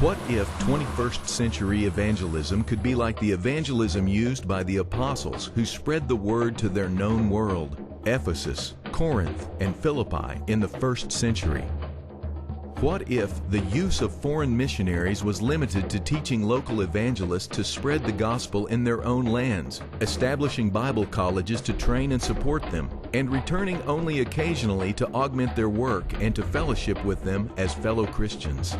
What if 21st century evangelism could be like the evangelism used by the apostles who spread the word to their known world, Ephesus, Corinth, and Philippi in the first century? What if the use of foreign missionaries was limited to teaching local evangelists to spread the gospel in their own lands, establishing Bible colleges to train and support them, and returning only occasionally to augment their work and to fellowship with them as fellow Christians?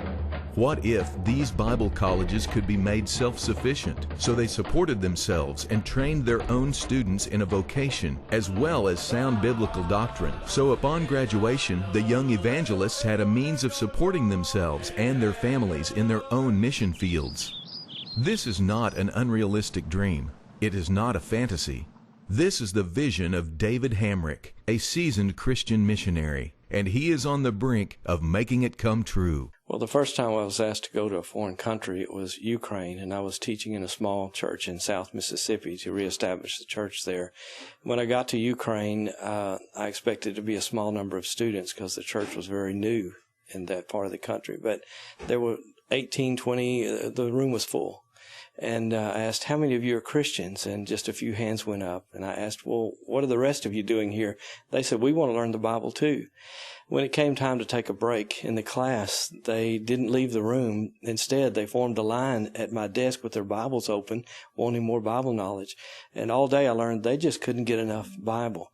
What if these Bible colleges could be made self-sufficient so they supported themselves and trained their own students in a vocation as well as sound biblical doctrine, so upon graduation the young evangelists had a means of supporting themselves and their families in their own mission fields? This is not an unrealistic dream. It is not a fantasy. This is the vision of David Hamrick, a seasoned Christian missionary, and he is on the brink of making it come true. Well, the first time I was asked to go to a foreign country, it was Ukraine, and I was teaching in a small church in South Mississippi to reestablish the church there. When I got to Ukraine, I expected to be a small number of students because the church was very new in that part of the country. But there were 18, 20, the room was full. And I asked, how many of you are Christians? And just a few hands went up. And I asked, well, what are the rest of you doing here? They said, we want to learn the Bible too. When it came time to take a break in the class, they didn't leave the room. Instead, they formed a line at my desk with their Bibles open, wanting more Bible knowledge. And all day I learned they just couldn't get enough Bible.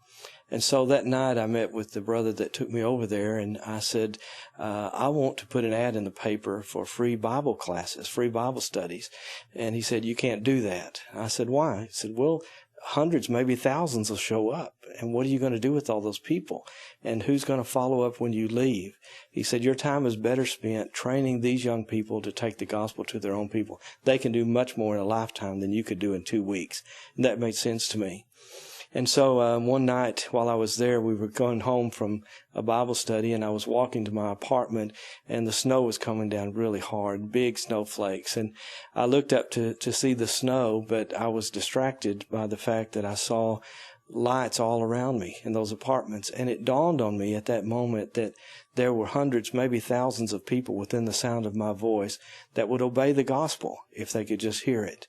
And so that night I met with the brother that took me over there, and I said, I want to put an ad in the paper for free Bible classes, free Bible studies. And he said, you can't do that. I said, why? He said, well, hundreds, maybe thousands will show up. And what are you going to do with all those people? And who's going to follow up when you leave? He said, your time is better spent training these young people to take the gospel to their own people. They can do much more in a lifetime than you could do in 2 weeks. And that made sense to me. And so one night while I was there, we were going home from a Bible study, and I was walking to my apartment, and the snow was coming down really hard, big snowflakes. And I looked up to see the snow, but I was distracted by the fact that I saw lights all around me in those apartments. And it dawned on me at that moment that there were hundreds, maybe thousands of people within the sound of my voice that would obey the gospel if they could just hear it.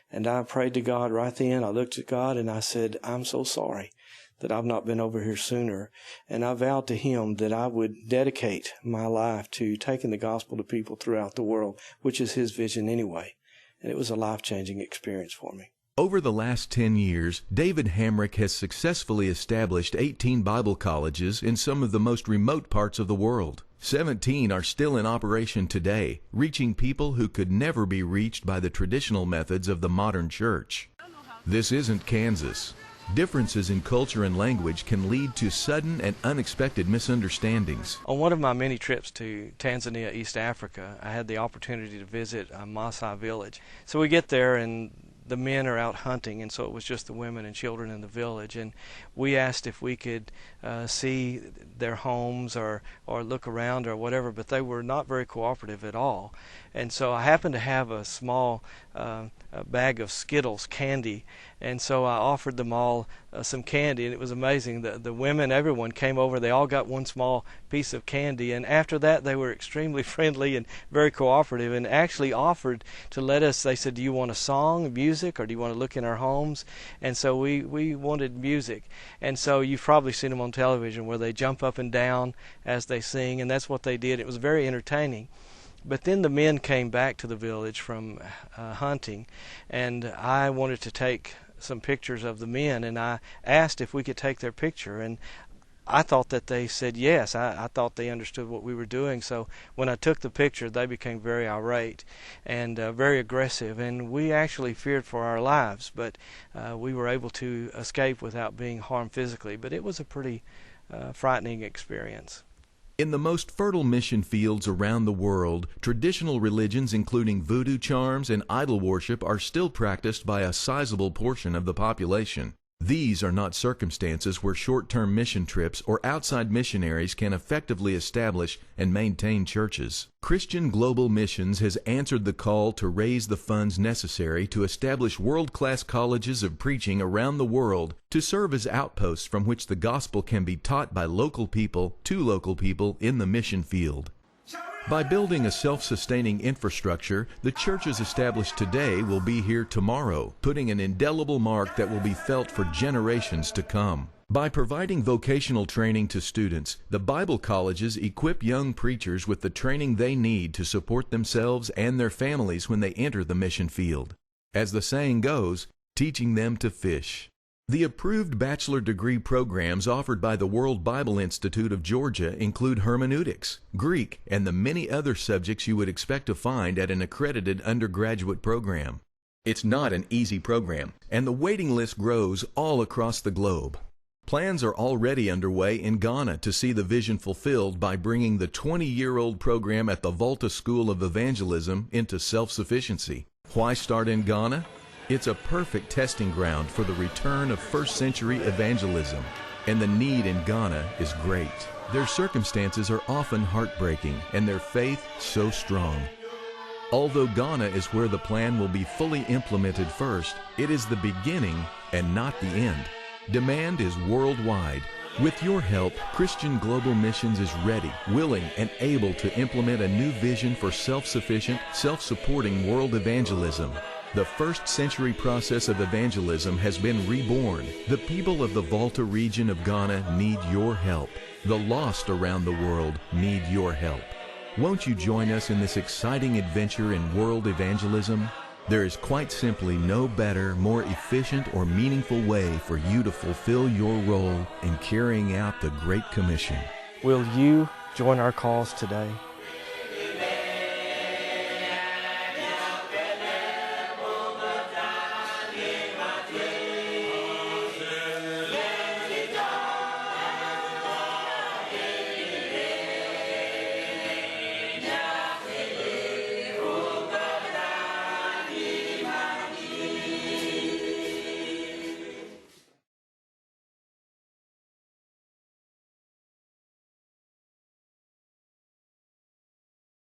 And I prayed to God right then. I looked at God and I said, I'm so sorry that I've not been over here sooner. And I vowed to Him that I would dedicate my life to taking the gospel to people throughout the world, which is His vision anyway. And it was a life-changing experience for me. Over the last 10 years, David Hamrick has successfully established 18 Bible colleges in some of the most remote parts of the world. 17 are still in operation today, reaching people who could never be reached by the traditional methods of the modern church. This isn't Kansas. Differences in culture and language can lead to sudden and unexpected misunderstandings. On one of my many trips to Tanzania, East Africa, I had the opportunity to visit a Maasai village. So we get there and the men are out hunting, and so it was just the women and children in the village. And we asked if we could see their homes or look around or whatever, but they were not very cooperative at all. And so I happened to have a small bag of Skittles candy, and so I offered them all some candy, and it was amazing. The women, everyone came over. They all got one small piece of candy, and after that they were extremely friendly and very cooperative, and actually offered to let us. They said, do you want a song, music, or do you want to look in our homes? And so we wanted music. And so you've probably seen them on television where they jump up and down as they sing, and that's what they did. It was very entertaining. But then the men came back to the village from hunting, and I wanted to take some pictures of the men, and I asked if we could take their picture, and I thought that they said yes. I thought they understood what we were doing. So when I took the picture, they became very irate and very aggressive, and we actually feared for our lives, but we were able to escape without being harmed physically. But it was a pretty frightening experience. In the most fertile mission fields around the world, traditional religions including voodoo charms and idol worship are still practiced by a sizable portion of the population. These are not circumstances where short-term mission trips or outside missionaries can effectively establish and maintain churches. Christian Global Missions has answered the call to raise the funds necessary to establish world-class colleges of preaching around the world to serve as outposts from which the gospel can be taught by local people to local people in the mission field. By building a self-sustaining infrastructure, the churches established today will be here tomorrow, putting an indelible mark that will be felt for generations to come. By providing vocational training to students, the Bible colleges equip young preachers with the training they need to support themselves and their families when they enter the mission field. As the saying goes, teaching them to fish. The approved bachelor degree programs offered by the World Bible Institute of Georgia include hermeneutics, Greek, and the many other subjects you would expect to find at an accredited undergraduate program. It's not an easy program, and the waiting list grows all across the globe. Plans are already underway in Ghana to see the vision fulfilled by bringing the 20-year-old program at the Volta School of Evangelism into self-sufficiency. Why start in Ghana? It's a perfect testing ground for the return of first-century evangelism, and the need in Ghana is great. Their circumstances are often heartbreaking, and their faith so strong. Although Ghana is where the plan will be fully implemented first, it is the beginning and not the end. Demand is worldwide. With your help, Christian Global Missions is ready, willing, and able to implement a new vision for self-sufficient, self-supporting world evangelism. The first-century process of evangelism has been reborn. The people of the Volta region of Ghana need your help. The lost around the world need your help. Won't you join us in this exciting adventure in world evangelism? There is quite simply no better, more efficient, or meaningful way for you to fulfill your role in carrying out the Great Commission. Will you join our cause today?